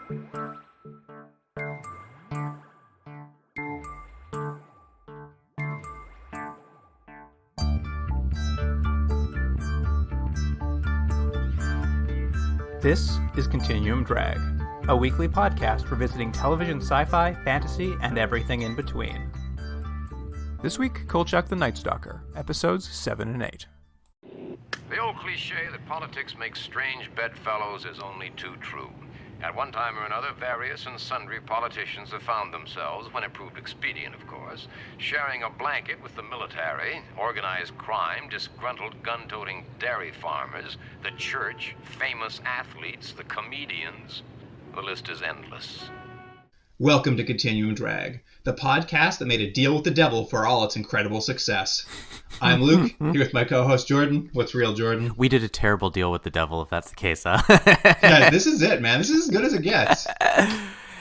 This is Continuum Drag, a weekly podcast revisiting television sci-fi, fantasy, and everything in between. This week, Kolchak the Night Stalker, episodes 7 and 8. The old cliche that politics makes strange bedfellows is only too true. At one time or another, various and sundry politicians have found themselves, when it proved expedient, of course, sharing a blanket with the military, organized crime, disgruntled gun-toting dairy farmers, the church, famous athletes, the comedians. The list is endless. Welcome to Continuum Drag, the podcast that made a deal with the devil for all its incredible success. I'm Luke, here with my co-host Jordan. What's real, Jordan? We did a terrible deal with the devil, if that's the case, huh? Yeah, this is it, man. This is as good as it gets.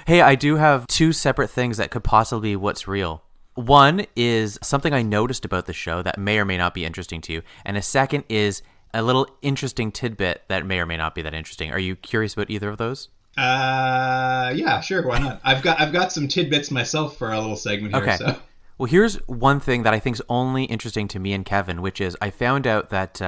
Hey, I do have two separate things that could possibly be what's real. One is something I noticed about the show that may or may not be interesting to you, and a second is a little interesting tidbit that may or may not be that interesting. Are you curious about either of those? Yeah, sure, why not? I've got some tidbits myself for a little segment here. Okay. So. Well, here's one thing that I think is only interesting to me and Kevin, which is I found out that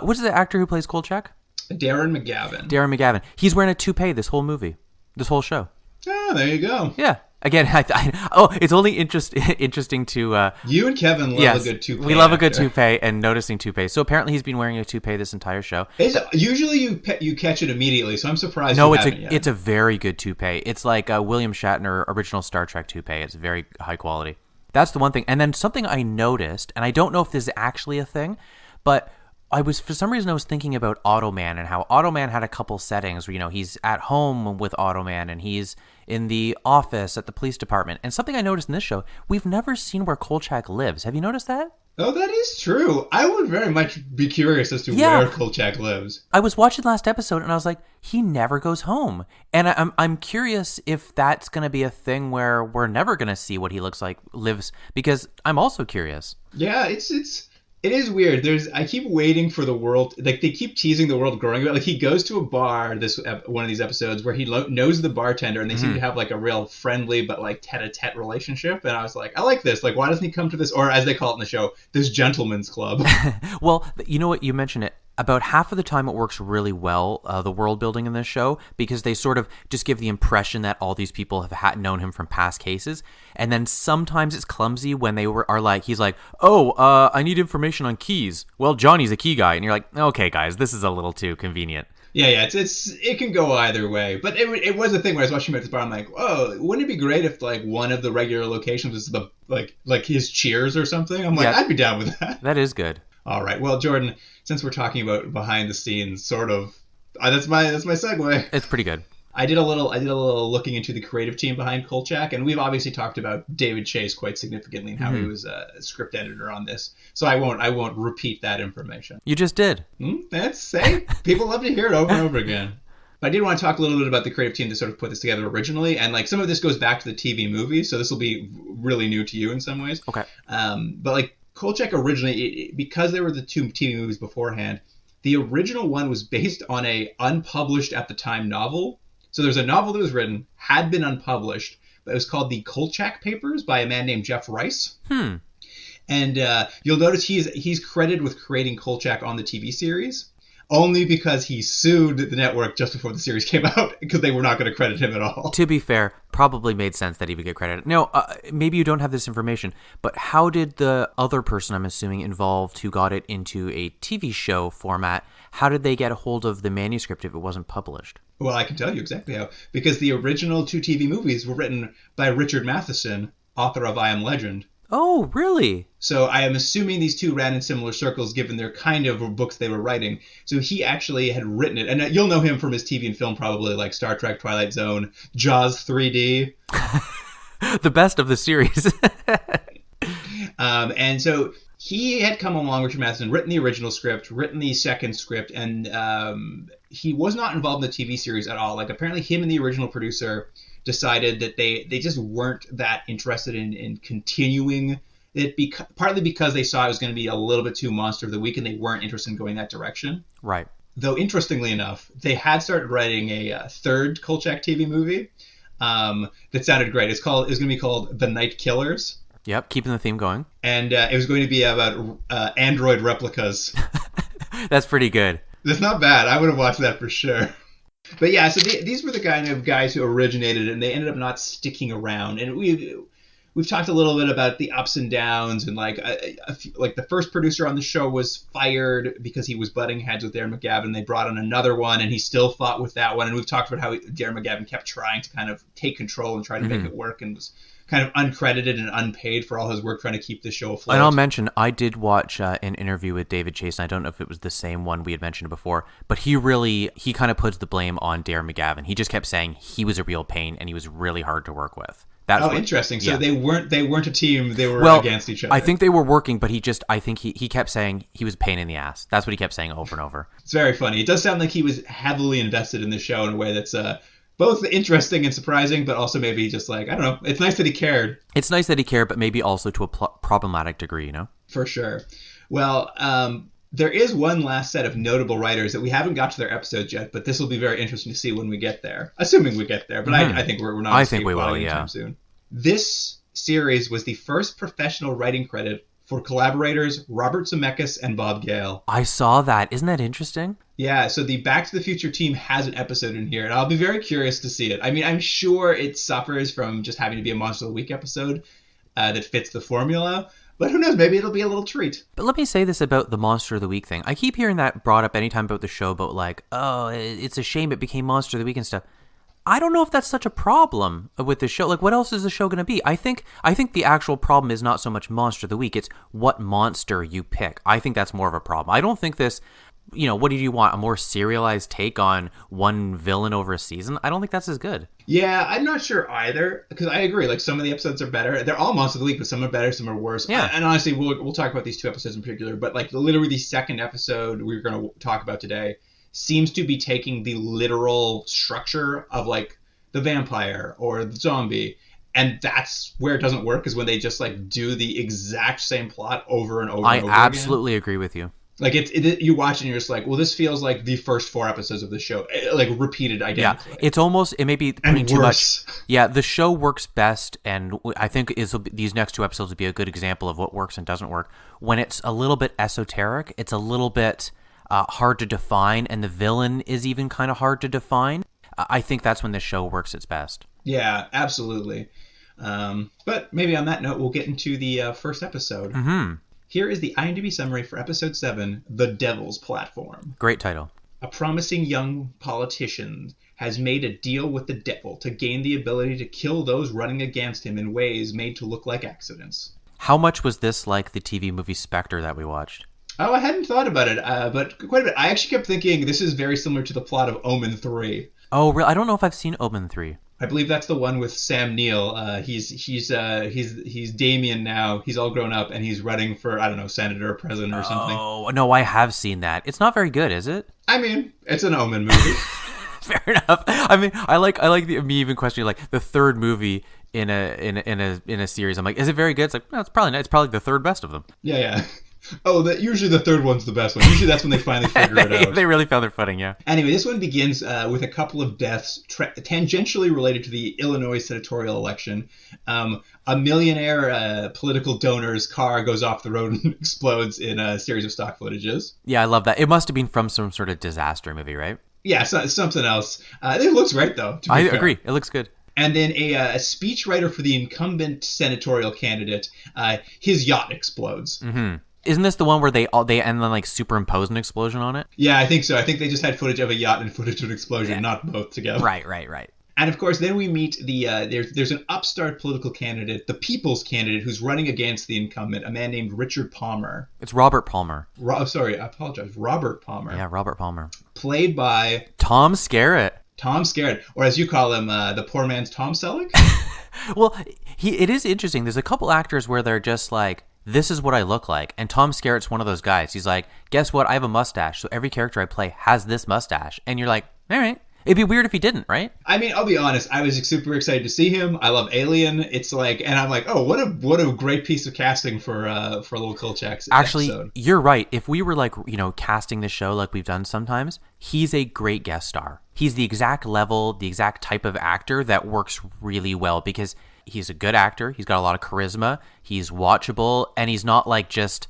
what's the actor who plays Kolchak? Darren McGavin. Darren McGavin. He's wearing a toupee this whole movie, this whole show. Oh, there you go. Yeah. Again, it's only interesting to... you and Kevin love a good toupee. We love a good toupee and noticing toupees. So apparently he's been wearing a toupee this entire show. Usually you catch it immediately, so I'm surprised No, you haven't yet. it's a very good toupee. It's like a William Shatner original Star Trek toupee. It's very high quality. That's the one thing. And then something I noticed, and I don't know if this is actually a thing, but... for some reason I was thinking about Automan and how Automan had a couple settings where, he's at home with Automan and he's in the office at the police department. And something I noticed in this show, we've never seen where Kolchak lives. Have you noticed that? Oh, that is true. I would very much be curious as to where Kolchak lives. I was watching last episode and I was like, he never goes home. And I'm curious if that's going to be a thing where we're never going to see what he looks like, lives, because I'm also curious. Yeah, it is weird. I keep waiting for the world. Like, they keep teasing the world growing. Like, he goes to a bar, one of these episodes, where he knows the bartender, and they seem to have, like, a real friendly but, like, tete-a-tete relationship. And I was like, I like this. Like, why doesn't he come to this, or as they call it in the show, this gentleman's club? Well, you know what? You mentioned it. About half of the time it works really well, the world building in this show, because they sort of just give the impression that all these people have known him from past cases. And then sometimes it's clumsy when he's like, I need information on keys. Well, Johnny's a key guy. And you're like, okay, guys, this is a little too convenient. Yeah, it can go either way. But it was a thing where I was watching him at this bar. I'm like, oh, wouldn't it be great if, like, one of the regular locations was the like his Cheers or something? I'm like, I'd be down with that. That is good. All right. Well, Jordan, since we're talking about behind the scenes, sort of, that's my segue. It's pretty good. I did a little looking into the creative team behind Kolchak, and we've obviously talked about David Chase quite significantly and how he was a script editor on this. So I won't repeat that information. You just did. People love to hear it over and over again. But I did want to talk a little bit about the creative team that sort of put this together originally, and like some of this goes back to the TV movie, so this will be really new to you in some ways. Okay. But like Kolchak originally, because there were the two TV movies beforehand, the original one was based on a unpublished at the time novel. So there's a novel that was written, had been unpublished, but it was called The Kolchak Papers by a man named Jeff Rice. And you'll notice he's credited with creating Kolchak on the TV series, only because he sued the network just before the series came out because they were not going to credit him at all. To be fair, probably made sense that he would get credit. No, maybe you don't have this information, but how did the other person, I'm assuming, involved who got it into a TV show format, how did they get a hold of the manuscript if it wasn't published? Well, I can tell you exactly how. Because the original two TV movies were written by Richard Matheson, author of I Am Legend. Oh, really? So I am assuming these two ran in similar circles given their kind of books they were writing. So he actually had written it. And you'll know him from his TV and film probably, like Star Trek, Twilight Zone, Jaws 3D. The best of the series. And so he had come along, Richard Matheson, written the original script, written the second script, and he was not involved in the TV series at all. Like, apparently him and the original producer decided that they just weren't that interested in continuing it, partly because they saw it was going to be a little bit too Monster of the Week and they weren't interested in going that direction. Right. Though, interestingly enough, they had started writing a third Kolchak TV movie that sounded great. It was going to be called The Night Killers. Yep, keeping the theme going. And it was going to be about android replicas. That's pretty good. That's not bad. I would have watched that for sure. But yeah, so these were the kind of guys who originated, and they ended up not sticking around. And we've talked a little bit about the ups and downs, and like the first producer on the show was fired because he was butting heads with Darren McGavin. They brought on another one, and he still fought with that one. And we've talked about how Darren McGavin kept trying to kind of take control and try to make it work, and was kind of uncredited and unpaid for all his work trying to keep the show afloat. And I'll mention, I did watch an interview with David Chase, and I don't know if it was the same one we had mentioned before, but he kind of puts the blame on Darren McGavin. He just kept saying he was a real pain and he was really hard to work with. Interesting. So they weren't a team. They were against each other. I think they were working, but I think he kept saying he was a pain in the ass. That's what he kept saying over and over. It's very funny. It does sound like he was heavily invested in the show in a way that's both interesting and surprising, but also maybe just like, I don't know. It's nice that he cared. It's nice that he cared, but maybe also to a problematic degree, you know? For sure. Well, there is one last set of notable writers that we haven't got to their episodes yet, but this will be very interesting to see when we get there. Assuming we get there, but I think we're not. I think we will, yeah. Soon. This series was the first professional writing credit for collaborators Robert Zemeckis and Bob Gale. I saw that. Isn't that interesting? Yeah, so the Back to the Future team has an episode in here, and I'll be very curious to see it. I mean, I'm sure it suffers from just having to be a Monster of the Week episode that fits the formula, but who knows, maybe it'll be a little treat. But let me say this about the Monster of the Week thing. I keep hearing that brought up anytime about the show, about like, oh, it's a shame it became Monster of the Week and stuff. I don't know if that's such a problem with the show. Like, what else is the show going to be? I think the actual problem is not so much Monster of the Week. It's what monster you pick. I think that's more of a problem. I don't think this, what do you want? A more serialized take on one villain over a season? I don't think that's as good. Yeah, I'm not sure either, because I agree. Like, some of the episodes are better. They're all Monster of the Week, but some are better, some are worse. Yeah. And honestly, we'll talk about these two episodes in particular, but like literally the second episode we're going to talk about today seems to be taking the literal structure of like the vampire or the zombie, and that's where it doesn't work, is when they just like do the exact same plot over and over and over I absolutely agree with you. Like you watch and you're just like, well, this feels like the first 4 episodes of the show, like repeated identically. Yeah, it's almost, it may be putting too much. Yeah, the show works best, and I think these next 2 episodes will be a good example of what works and doesn't work. When it's a little bit esoteric, it's a little bit hard to define, and the villain is even kind of hard to define. I think that's when the show works its best. Yeah, absolutely. But maybe on that note, we'll get into the first episode. Mm-hmm. Here is the IMDb summary for episode 7, The Devil's Platform. Great title. A promising young politician has made a deal with the devil to gain the ability to kill those running against him in ways made to look like accidents. How much was this like the TV movie Spectre that we watched? Oh, I hadn't thought about it, but quite a bit. I actually kept thinking this is very similar to the plot of Omen 3. Oh, really? I don't know if I've seen Omen 3. I believe that's the one with Sam Neill. He's Damien now. He's all grown up and he's running for, I don't know, senator or president or something. Oh, no, I have seen that. It's not very good, is it? I mean, it's an Omen movie. Fair enough. I mean, I like me even questioning like the third movie in a series. I'm like, is it very good? It's like, no, it's probably not. It's probably the third best of them. Yeah. Oh, usually the third one's the best one. Usually that's when they finally figure it out. They really found their footing, yeah. Anyway, this one begins with a couple of deaths tangentially related to the Illinois senatorial election. A millionaire political donor's car goes off the road and explodes in a series of stock footages. Yeah, I love that. It must have been from some sort of disaster movie, right? Yeah, something else. It looks great, though. I agree. It looks good. And then a speechwriter for the incumbent senatorial candidate, his yacht explodes. Mm-hmm. Isn't this the one where they and then like superimpose an explosion on it? Yeah, I think so. I think they just had footage of a yacht and footage of an explosion, not both together. Right. And of course, then we meet there's an upstart political candidate, the People's candidate, who's running against the incumbent, a man named Richard Palmer. It's Robert Palmer. Sorry, I apologize. Robert Palmer. Yeah, Robert Palmer. Played by Tom Skerritt. Tom Skerritt, or as you call him, the poor man's Tom Selleck. Well, it is interesting. There's a couple actors where they're just like, this is what I look like. And Tom Skerritt's one of those guys. He's like, guess what? I have a mustache. So every character I play has this mustache. And you're like, all right. It'd be weird if he didn't, right? I mean, I'll be honest. I was super excited to see him. I love Alien. It's like, and I'm like, oh, what a great piece of casting for little Kolchak's Actually, episode. You're right. If we were like, casting the show like we've done sometimes, he's a great guest star. He's the exact level, the exact type of actor that works really well because he's a good actor. He's got a lot of charisma. He's watchable, and he's not like just,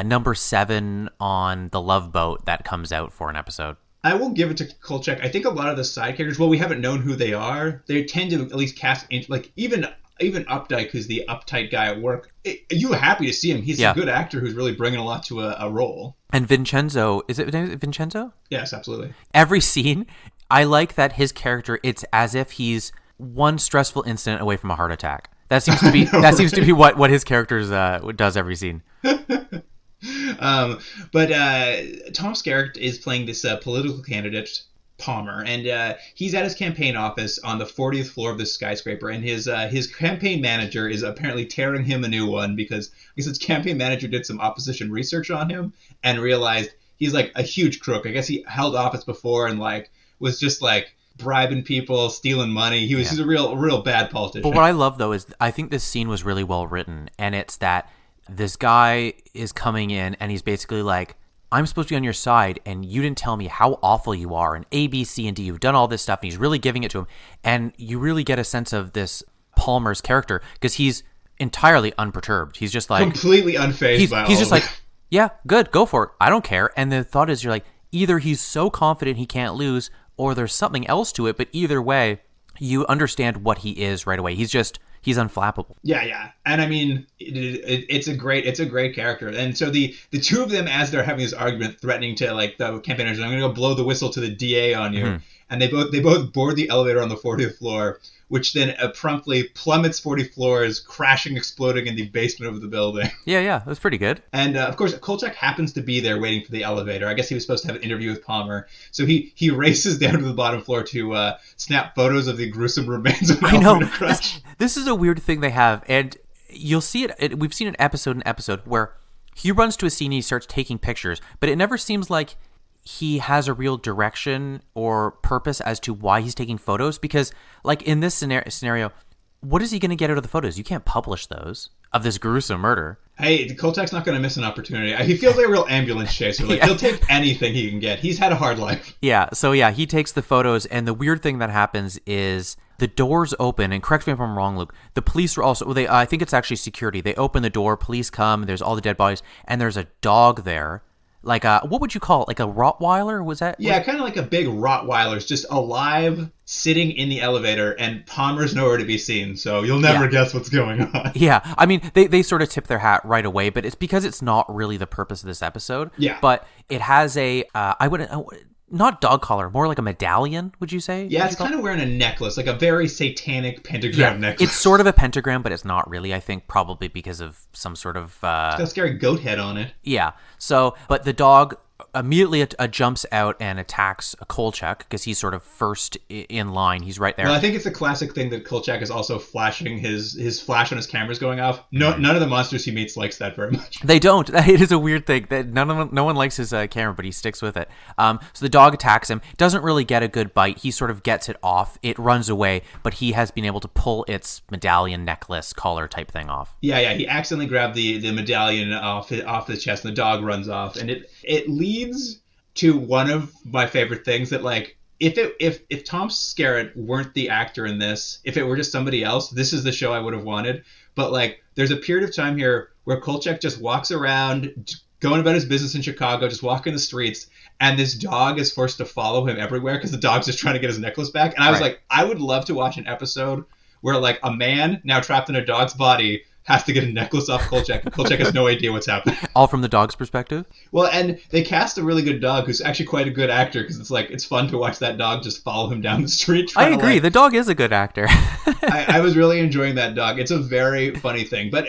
number 7 on the Love Boat that comes out for an episode. I will give it to Kolchak. I think a lot of the side characters, well, we haven't known who they are. They tend to at least cast, like, even Updike, who's the uptight guy at work. You were happy to see him. He's a good actor who's really bringing a lot to a role. And Vincenzo, is it Vincenzo? Yes, absolutely. Every scene, I like that his character, it's as if he's one stressful incident away from a heart attack. That seems to be seems to be what his character does every scene. But Tom Skerritt is playing this political candidate, Palmer, and he's at his campaign office on the 40th floor of this skyscraper, and his campaign manager is apparently tearing him a new one because I guess his campaign manager did some opposition research on him and realized he's like a huge crook. I guess he held office before and like was just like bribing people, stealing money. He's a real bad politician. But what I love though is I think this scene was really well written, and it's that this guy is coming in and he's basically like, I'm supposed to be on your side and you didn't tell me how awful you are and A, B, C, and D. You've done all this stuff, and he's really giving it to him. And you really get a sense of this Palmer's character because he's entirely unperturbed. He's just like completely unfazed by all he's just of it. like, yeah, good, go for it. I don't care. And the thought is you're like, either he's so confident he can't lose or there's something else to it. But either way, you understand what he is right away. He's unflappable. Yeah. And I mean, it's a great character. And so the two of them, as they're having this argument, threatening to like the campaign manager, I'm going to go blow the whistle to the DA on you. Mm-hmm. And they both board the elevator on the 40th floor, which then promptly plummets 40 floors, crashing, exploding in the basement of the building. Yeah, that's pretty good. And of course, Kolchak happens to be there waiting for the elevator. I guess he was supposed to have an interview with Palmer, so he races down to the bottom floor to snap photos of the gruesome remains of an elevator crash. This is a weird thing they have, and you'll see it. We've seen an episode where he runs to a scene and he starts taking pictures, but it never seems like he has a real direction or purpose as to why he's taking photos, because like in this scenario, what is he going to get out of the photos? You can't publish those of this gruesome murder. Hey, Kolchak's not going to miss an opportunity. He feels like a real ambulance chaser. Like he'll take anything he can get. He's had a hard life. Yeah. So he takes the photos, and the weird thing that happens is the doors open, and correct me if I'm wrong, Luke. The police are also, I think it's actually security. They open the door, police come, there's all the dead bodies, and there's a dog there. Like what would you call it? Like a Rottweiler? Was that? Yeah, kind of like a big Rottweiler's just alive, sitting in the elevator, and Palmer's nowhere to be seen. So you'll never guess what's going on. Yeah, I mean, they sort of tip their hat right away, but it's because it's not really the purpose of this episode. Yeah. But it has a, not dog collar, more like a medallion, would you say? Yeah, it's kind of wearing a necklace, like a very satanic pentagram necklace. It's sort of a pentagram, but it's not really, I think, probably because of some sort of... It's got a scary goat head on it. Yeah, so, but the dog immediately jumps out and attacks Kolchak because he's sort of first in line. He's right there. Well, I think it's a classic thing that Kolchak is also flashing his flash on his cameras going off. None of the monsters he meets likes that very much. They don't. It is a weird thing that no one likes his camera, but he sticks with it. So the dog attacks him. Doesn't really get a good bite. He sort of gets it off. It runs away, but he has been able to pull its medallion, necklace, collar type thing off. Yeah. He accidentally grabbed the medallion off the chest, and the dog runs off, and it leads to one of my favorite things that, like, if Tom Skerritt weren't the actor in this, if it were just somebody else, this is the show I would have wanted. But like, there's a period of time here where Kolchak just walks around, going about his business in Chicago, just walking the streets, and this dog is forced to follow him everywhere because the dog's just trying to get his necklace back. And I was like, I would love to watch an episode where like a man now trapped in a dog's body has to get a necklace off Kolchak, and Kolchak has no idea what's happening. All from the dog's perspective? Well, and they cast a really good dog who's actually quite a good actor, because it's fun to watch that dog just follow him down the street. I agree. The dog is a good actor. I was really enjoying that dog. It's a very funny thing. But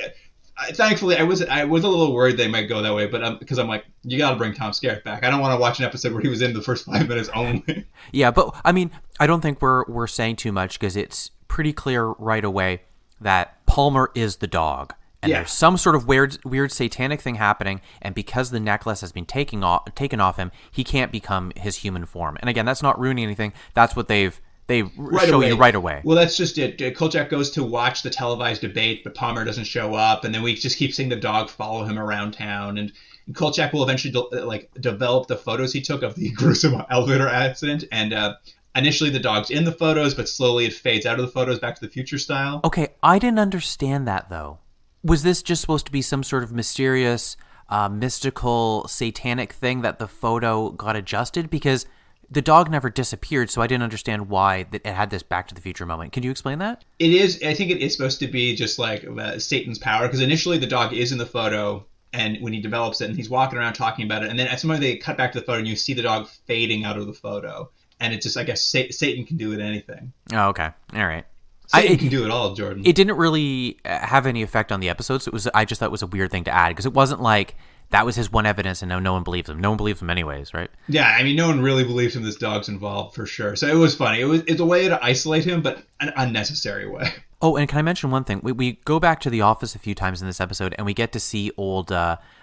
thankfully, I was a little worried they might go that way, but because I'm like, you got to bring Tom Skerritt back. I don't want to watch an episode where he was in the first 5 minutes only. Yeah, but I mean, I don't think we're saying too much, because it's pretty clear right away that Palmer is the dog. And Yeah. there's some sort of weird satanic thing happening, and because the necklace has been taken off him, he can't become his human form. And again, that's not ruining anything. That's what they show you right away. Well, that's just it. Kolchak goes to watch the televised debate, but Palmer doesn't show up, and then we just keep seeing the dog follow him around town. And Kolchak will eventually develop the photos he took of the gruesome elevator accident. And initially, the dog's in the photos, but slowly it fades out of the photos, Back to the Future style. Okay, I didn't understand that though. Was this just supposed to be some sort of mysterious, mystical, satanic thing that the photo got adjusted? Because the dog never disappeared, so I didn't understand why it had this Back to the Future moment. Can you explain that? It is. I think it is supposed to be just like Satan's power, because initially the dog is in the photo, and when he develops it, and he's walking around talking about it, and then at some point they cut back to the photo, and you see the dog fading out of the photo, and it's just, I guess, Satan can do it anything. Oh, okay, all right. Satan can do it all, Jordan. It didn't really have any effect on the episodes. I just thought it was a weird thing to add, because it wasn't like that was his one evidence, and no one believes him. No one believes him anyways, right? Yeah, I mean, no one really believes him. This dog's involved for sure. So it was funny. It's a way to isolate him, but an unnecessary way. Oh, and can I mention one thing? We go back to the office a few times in this episode, and we get to see old,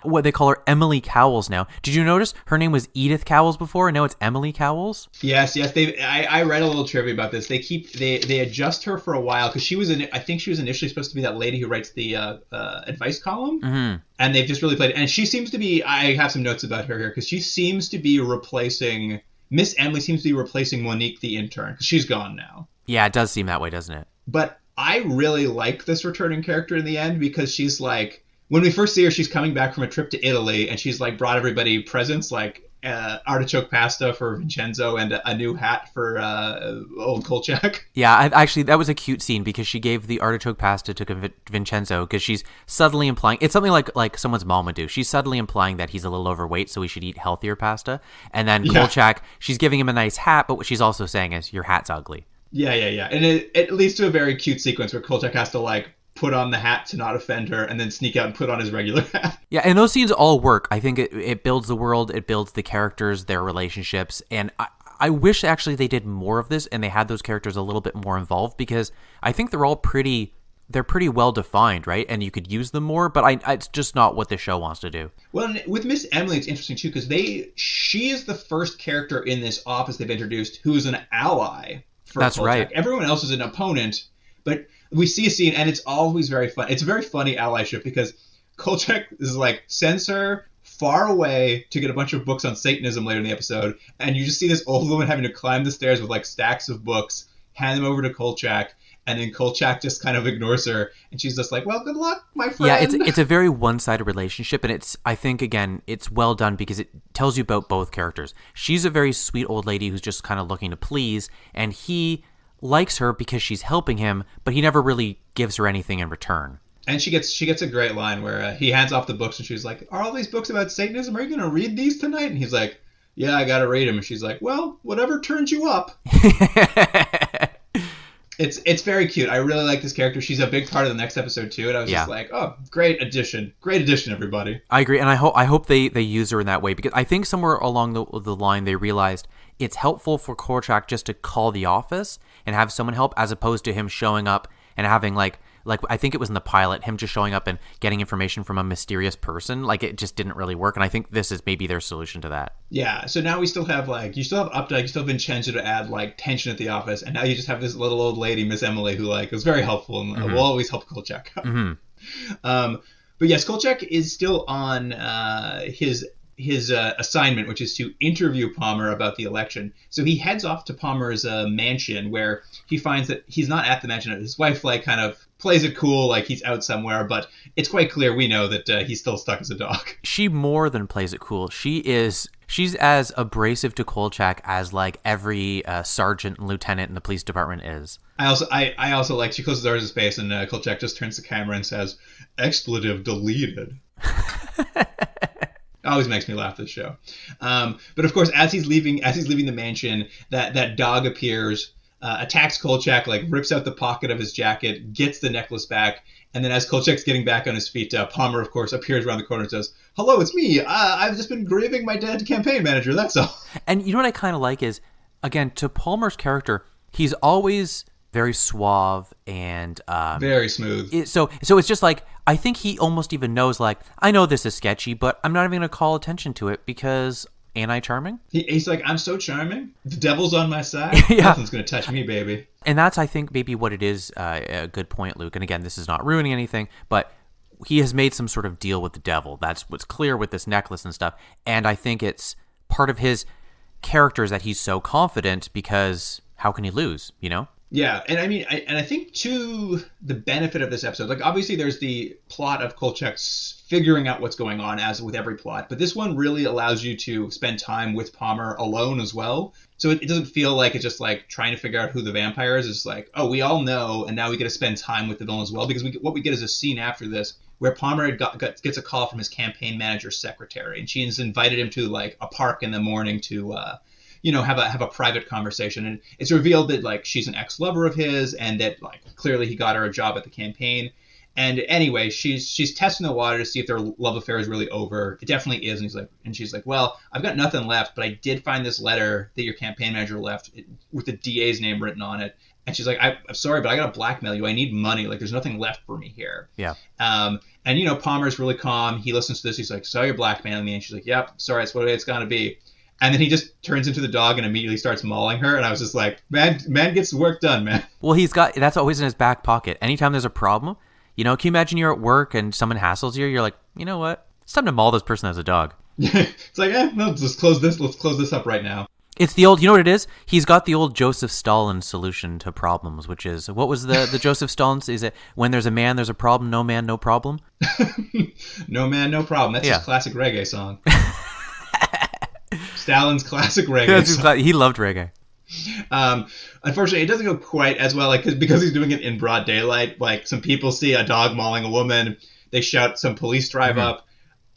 what they call her, Emily Cowles now. Did you notice her name was Edith Cowles before, and now it's Emily Cowles? Yes. I read a little trivia about this. They adjust her for a while, because I think she was initially supposed to be that lady who writes the advice column. Mm-hmm. And they've just really played. And she seems to be, I have some notes about her here, because she seems to be replacing, Miss Emily seems to be replacing Monique the intern, because she's gone now. Yeah, it does seem that way, doesn't it? But I really like this returning character in the end, because she's like, when we first see her, she's coming back from a trip to Italy, and she's like brought everybody presents like artichoke pasta for Vincenzo and a new hat for old Kolchak. Yeah, actually, that was a cute scene, because she gave the artichoke pasta to Vincenzo, because she's subtly implying, it's something like someone's mom would do. She's subtly implying that he's a little overweight, so he should eat healthier pasta. And then Kolchak, she's giving him a nice hat, but what she's also saying is, your hat's ugly. Yeah. And it leads to a very cute sequence where Kolchak has to like put on the hat to not offend her, and then sneak out and put on his regular hat. Yeah, and those scenes all work. I think it builds the world, it builds the characters, their relationships, and I wish actually they did more of this and they had those characters a little bit more involved, because I think they're pretty well defined, right? And you could use them more, but it's just not what the show wants to do. Well, with Miss Emily, it's interesting too, because she is the first character in this office they've introduced who's an ally for That's Kolchak. right. Everyone else is an opponent, but we see a scene, and it's always very fun. It's a very funny allyship, because Kolchak is like, sends her far away to get a bunch of books on Satanism later in the episode, and you just see this old woman having to climb the stairs with like stacks of books, hand them over to Kolchak, and then Kolchak just kind of ignores her, and she's just like, well, good luck, my friend. Yeah, it's a very one-sided relationship, and I think, again, it's well done because it tells you about both characters. She's a very sweet old lady who's just kind of looking to please, and he likes her because she's helping him, but he never really gives her anything in return. And she gets a great line where he hands off the books, and she's like, are all these books about Satanism? Are you going to read these tonight? And he's like, yeah, I got to read them. And she's like, well, whatever turns you up. It's very cute. I really like this character. She's a big part of the next episode too, and I was just like, oh, great addition, everybody. I agree, and I hope they use her in that way, because I think somewhere along the line they realized it's helpful for Kolchak just to call the office and have someone help, as opposed to him showing up and having like I think it was in the pilot, him just showing up and getting information from a mysterious person. Like, it just didn't really work, and I think this is maybe their solution to that. Yeah, so now we still have you still have Updike, you still have Vincenzo to add like tension at the office, and now you just have this little old lady, Miss Emily, who like is very helpful and will always help Kolchak. But yes, Kolchak is still on his assignment, which is to interview Palmer about the election. So he heads off to Palmer's mansion, where he finds that he's not at the mansion. His wife like kind of plays it cool, like he's out somewhere, but it's quite clear we know that he's still stuck as a dog. She more than plays it cool. She's as abrasive to Kolchak as like every sergeant and lieutenant in the police department is. I also like, she closes the door to his face, and Kolchak just turns the camera and says, "Expletive deleted." Always makes me laugh, this show. But of course, as he's leaving the mansion, that dog appears, attacks Kolchak, like rips out the pocket of his jacket, gets the necklace back, and then as Kolchak's getting back on his feet, Palmer, of course, appears around the corner and says, "Hello, it's me. I've just been grieving my dead campaign manager, that's all." And you know what I kind of like is, again, to Palmer's character, he's always very suave and very smooth. So it's just like, I think he almost even knows, like, I know this is sketchy, but I'm not even going to call attention to it because ain't I charming? He's like, I'm so charming. The devil's on my side. Yeah. Nothing's going to touch me, baby. And that's, I think, maybe what it is. A good point, Luke. And again, this is not ruining anything, but he has made some sort of deal with the devil. That's what's clear with this necklace and stuff. And I think it's part of his character is that he's so confident because how can he lose, you know? Yeah, and I mean, I think to the benefit of this episode, like obviously there's the plot of Kolchak's figuring out what's going on, as with every plot, but this one really allows you to spend time with Palmer alone as well. So it doesn't feel like it's just like trying to figure out who the vampire is. It's like, oh, we all know, and now we get to spend time with the villain as well, because what we get is a scene after this where Palmer gets a call from his campaign manager's secretary, and she's invited him to like a park in the morning to have a private conversation. And it's revealed that like she's an ex-lover of his, and that like clearly he got her a job at the campaign. And anyway, she's testing the water to see if their love affair is really over. It definitely is. And she's like, well, I've got nothing left, but I did find this letter that your campaign manager left with the DA's name written on it. And she's like, I'm sorry, but I got to blackmail you. I need money. Like, there's nothing left for me here. Yeah. And Palmer's really calm. He listens to this. He's like, so you're blackmailing me? And she's like, yep, sorry, that's what it's going to be. And then he just turns into the dog and immediately starts mauling her. And I was just like, man gets the work done, man. Well, that's always in his back pocket. Anytime there's a problem, can you imagine you're at work and someone hassles you? You're like, you know what? It's time to maul this person as a dog. It's like, no, let's close this up right now. It's the old, you know what it is? He's got the old Joseph Stalin solution to problems, which is, what was the Joseph Stalin? Is it, when there's a man, there's a problem, no man, no problem? No man, no problem. That's his classic reggae song. Stalin's classic reggae song. He loved reggae. Unfortunately, it doesn't go quite as well, like because he's doing it in broad daylight. Like some people see a dog mauling a woman, they shout, some police drive up.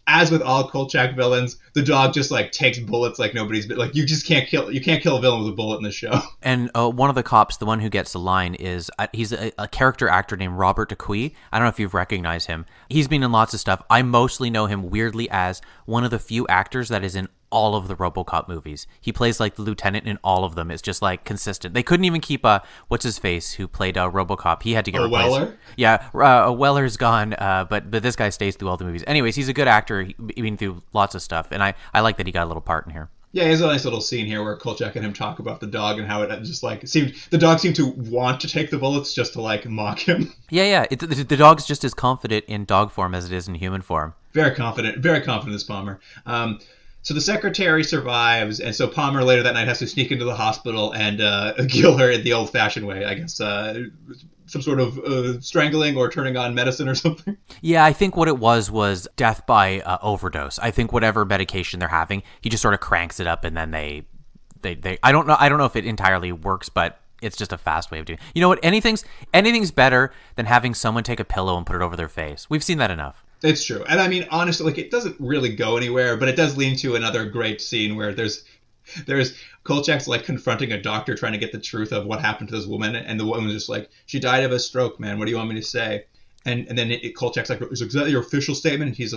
As with all Kolchak villains, the dog just like takes bullets like nobody's been. Like you can't kill a villain with a bullet in the show. And one of the cops, the one who gets the line, is he's a character actor named Robert Dupuy. I don't know if you've recognized him. He's been in lots of stuff. I mostly know him weirdly as one of the few actors that is in all of the RoboCop movies. He plays like the lieutenant in all of them. It's just like consistent. They couldn't even keep what's his face who played RoboCop. He had to get replaced. Weller? Yeah, Weller's gone, but this guy stays through all the movies. Anyways, he's a good actor. He's been through lots of stuff, and I like that he got a little part in here. Yeah, there's a nice little scene here where Kolchak and him talk about the dog and how it just like the dog seemed to want to take the bullets just to like mock him. Yeah. The dog's just as confident in dog form as it is in human form. Very confident as Palmer. So the secretary survives, and so Palmer later that night has to sneak into the hospital and kill her in the old-fashioned way, I guess. Some sort of strangling or turning on medicine or something. Yeah, I think what it was death by overdose. I think whatever medication they're having, he just sort of cranks it up, and then they I don't know if it entirely works, but it's just a fast way of doing it. You know what? Anything's better than having someone take a pillow and put it over their face. We've seen that enough. It's true. And I mean, honestly, like it doesn't really go anywhere, but it does lead to another great scene where there's Kolchak's like confronting a doctor trying to get the truth of what happened to this woman, and the woman's just like, she died of a stroke, man. What do you want me to say? And then Kolchak's like, is that your official statement? And she's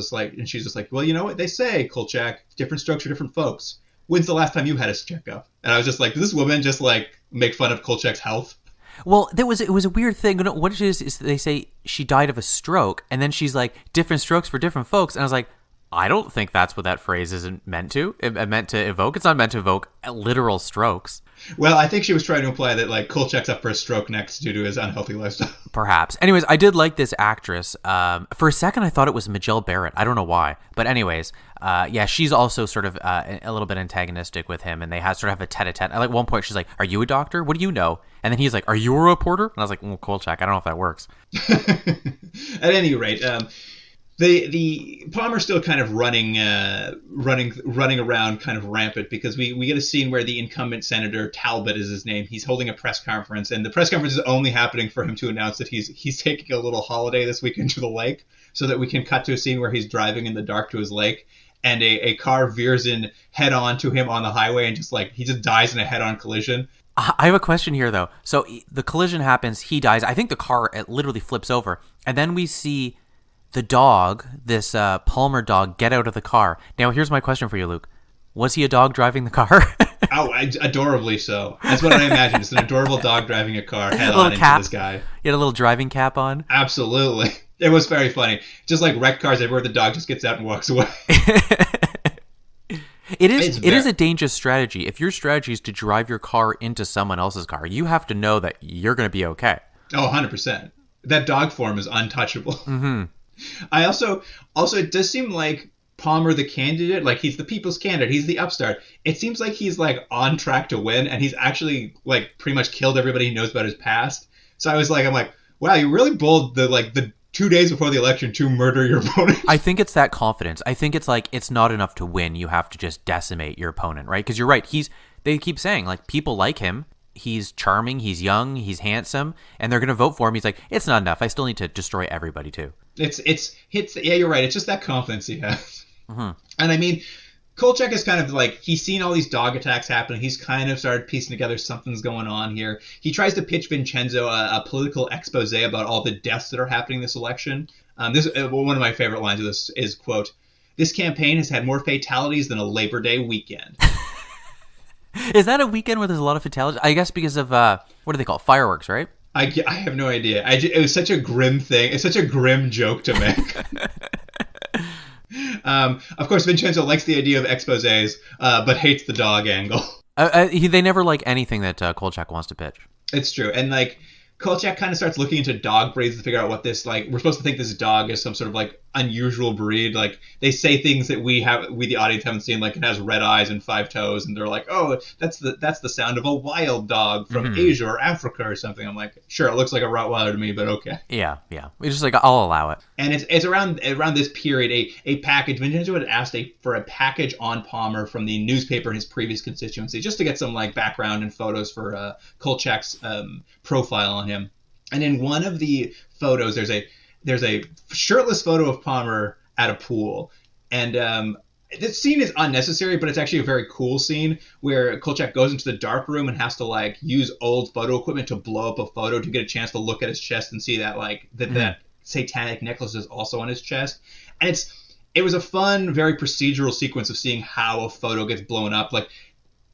just like, well, you know what they say, Kolchak, different strokes for different folks. When's the last time you had a checkup? And I was just like, did this woman just like make fun of Kolchak's health? Well, it was a weird thing. What it is they say she died of a stroke, and then she's like, different strokes for different folks. And I was like, I don't think that's what that phrase isn't meant to. It meant to evoke. It's not meant to evoke literal strokes. Well, I think she was trying to imply that like Kolchak's up for a stroke next due to his unhealthy lifestyle. Perhaps. Anyways, I did like this actress. For a second, I thought it was Majel Barrett. I don't know why. But anyways, she's also sort of a little bit antagonistic with him, and they have a tete-a-tete. At one point, she's like, are you a doctor? What do you know? And then he's like, are you a reporter? And I was like, well, Kolchak, I don't know if that works. At any rate, the Palmer's still kind of running around kind of rampant, because we get a scene where the incumbent senator, Talbot is his name, he's holding a press conference, and the press conference is only happening for him to announce that he's taking a little holiday this weekend to the lake, so that we can cut to a scene where he's driving in the dark to his lake, and a car veers in head on to him on the highway, and he just dies in a head-on collision. I have a question here, though. So the collision happens, he dies. I think the car literally flips over, and then we see the dog, this Palmer dog, get out of the car. Now, here's my question for you, Luke. Was he a dog driving the car? Adorably so. That's what I imagine. It's an adorable dog driving a car head on into this guy. You had a little driving cap on? Absolutely. It was very funny. Just like wrecked cars everywhere, the dog just gets out and walks away. It is a dangerous strategy. If your strategy is to drive your car into someone else's car, you have to know that you're going to be okay. Oh, 100%. That dog form is untouchable. Mm-hmm. I also, it does seem like Palmer, the candidate, like he's the people's candidate, he's the upstart. It seems like he's like on track to win, and he's actually like pretty much killed everybody he knows about his past. So I'm like, wow, you're really bold. The 2 days before the election to murder your opponent. I think it's that confidence. I think it's like it's not enough to win. You have to just decimate your opponent, right? Because you're right. They keep saying like people like him. He's charming. He's young. He's handsome, and they're going to vote for him. He's like, it's not enough. I still need to destroy everybody too. Yeah, you're right. It's just that confidence he has. Mm-hmm. And I mean, Kolchak is kind of like, he's seen all these dog attacks happen. He's kind of started piecing together something's going on here. He tries to pitch Vincenzo a political expose about all the deaths that are happening this election. One of my favorite lines of this is, quote, "This campaign has had more fatalities than a Labor Day weekend." Is that a weekend where there's a lot of fatalities? I guess because of, what do they call it? Fireworks, right? I have no idea. It was such a grim thing. It's such a grim joke to make. Of course, Vincenzo likes the idea of exposés, but hates the dog angle. They never like anything that Kolchak wants to pitch. It's true. And like, Kolchak kind of starts looking into dog breeds to figure out what this, like, we're supposed to think this dog is some sort of like unusual breed. Like, they say things that we the audience haven't seen, like it has red eyes and 5 toes, and they're like, oh, that's the sound of a wild dog from Asia or Africa or something. I'm like, sure, it looks like a Rottweiler to me, but okay. Yeah. It's just like, I'll allow it. And it's around this period, a package, Vincenzo had asked for a package on Palmer from the newspaper in his previous constituency, just to get some like background and photos for Kolchak's profile on him. And in one of the photos, there's a shirtless photo of Palmer at a pool. And this scene is unnecessary, but it's actually a very cool scene where Kolchak goes into the dark room and has to like use old photo equipment to blow up a photo to get a chance to look at his chest and see that like that satanic necklace is also on his chest. And it was a fun, very procedural sequence of seeing how a photo gets blown up. Like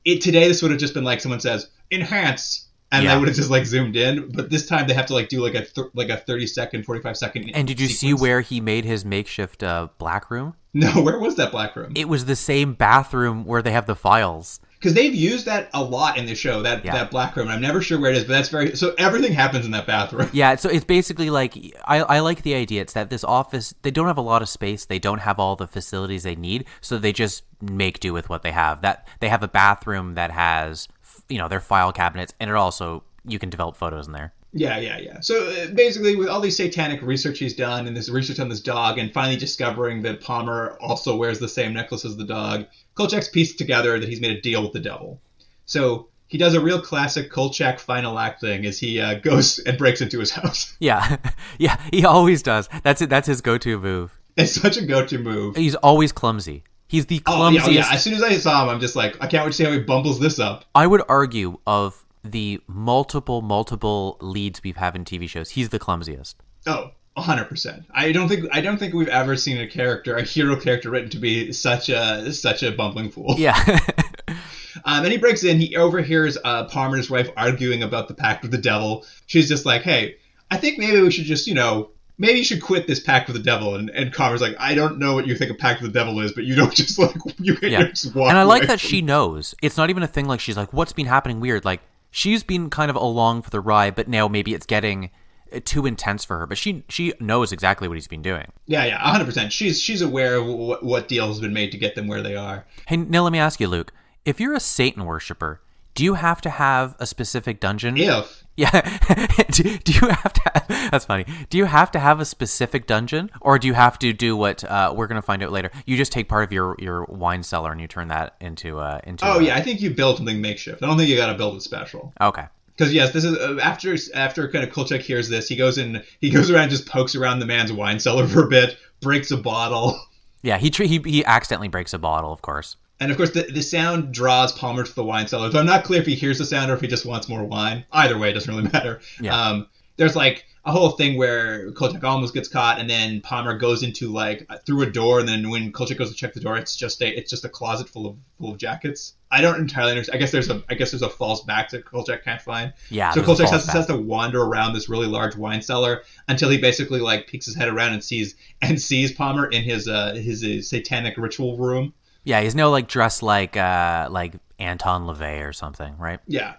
today, this would have just been like someone says enhance. And they would have just like zoomed in, but this time they have to like do like a 30-second, 45-second. And did you see where he made his makeshift black room? No, where was that black room? It was the same bathroom where they have the files. Because they've used that a lot in the show, that black room. I'm never sure where it is, but so everything happens in that bathroom. Yeah, so it's basically like, I like the idea. It's that this office, they don't have a lot of space. They don't have all the facilities they need, so they just make do with what they have. That they have a bathroom that has, their file cabinets, and it also, you can develop photos in there. Yeah. So basically, with all these satanic research he's done, and this research on this dog, and finally discovering that Palmer also wears the same necklace as the dog, Kolchak's pieced together that he's made a deal with the devil. So he does a real classic Kolchak final act thing, as he goes and breaks into his house. Yeah, he always does. That's it. That's his go-to move. It's such a go-to move. He's always clumsy. He's the clumsiest. Oh, yeah. As soon as I saw him, I'm just like, I can't wait to see how he bumbles this up. I would argue of the multiple leads we've had in TV shows, he's the clumsiest. Oh, 100%. I don't think we've ever seen a hero character written to be such a bumbling fool. Yeah. And he breaks in. He overhears Palmer's wife arguing about the pact with the devil. She's just like, hey, I think maybe we should just, maybe you should quit this pact with the devil. And Palmer's like, I don't know what you think a pact with the devil is, but you don't just like, you can't just walk. And I like that she knows. It's not even a thing like she's like, what's been happening weird? Like, she's been kind of along for the ride, but now maybe it's getting too intense for her. But she knows exactly what he's been doing. Yeah, 100%. She's aware of what deal has been made to get them where they are. Hey, now let me ask you, Luke. If you're a Satan worshiper, do you have to have a specific dungeon? Yeah. do you have to have, that's funny. Do you have to have a specific dungeon, or do you have to do what we're going to find out later? You just take part of your wine cellar and you turn that into yeah, I think you build something makeshift. I don't think you got to build it special. Okay. Because yes, this is after kind of Kolchak hears this, he goes around and just pokes around the man's wine cellar for a bit, breaks a bottle. Yeah, he accidentally breaks a bottle, of course. And of course, the sound draws Palmer to the wine cellar. So I'm not clear if he hears the sound or if he just wants more wine. Either way, it doesn't really matter. Yeah. there's like a whole thing where Kolchak almost gets caught, and then Palmer goes into like through a door, and then when Kolchak goes to check the door, it's just a closet full of jackets. I don't entirely understand. I guess there's a false back that Kolchak can't find. Yeah. So Kolchak has to wander around this really large wine cellar until he basically like peeks his head around and sees Palmer in his satanic ritual room. Yeah, he's no like dressed like Anton LaVey or something, right? Yeah.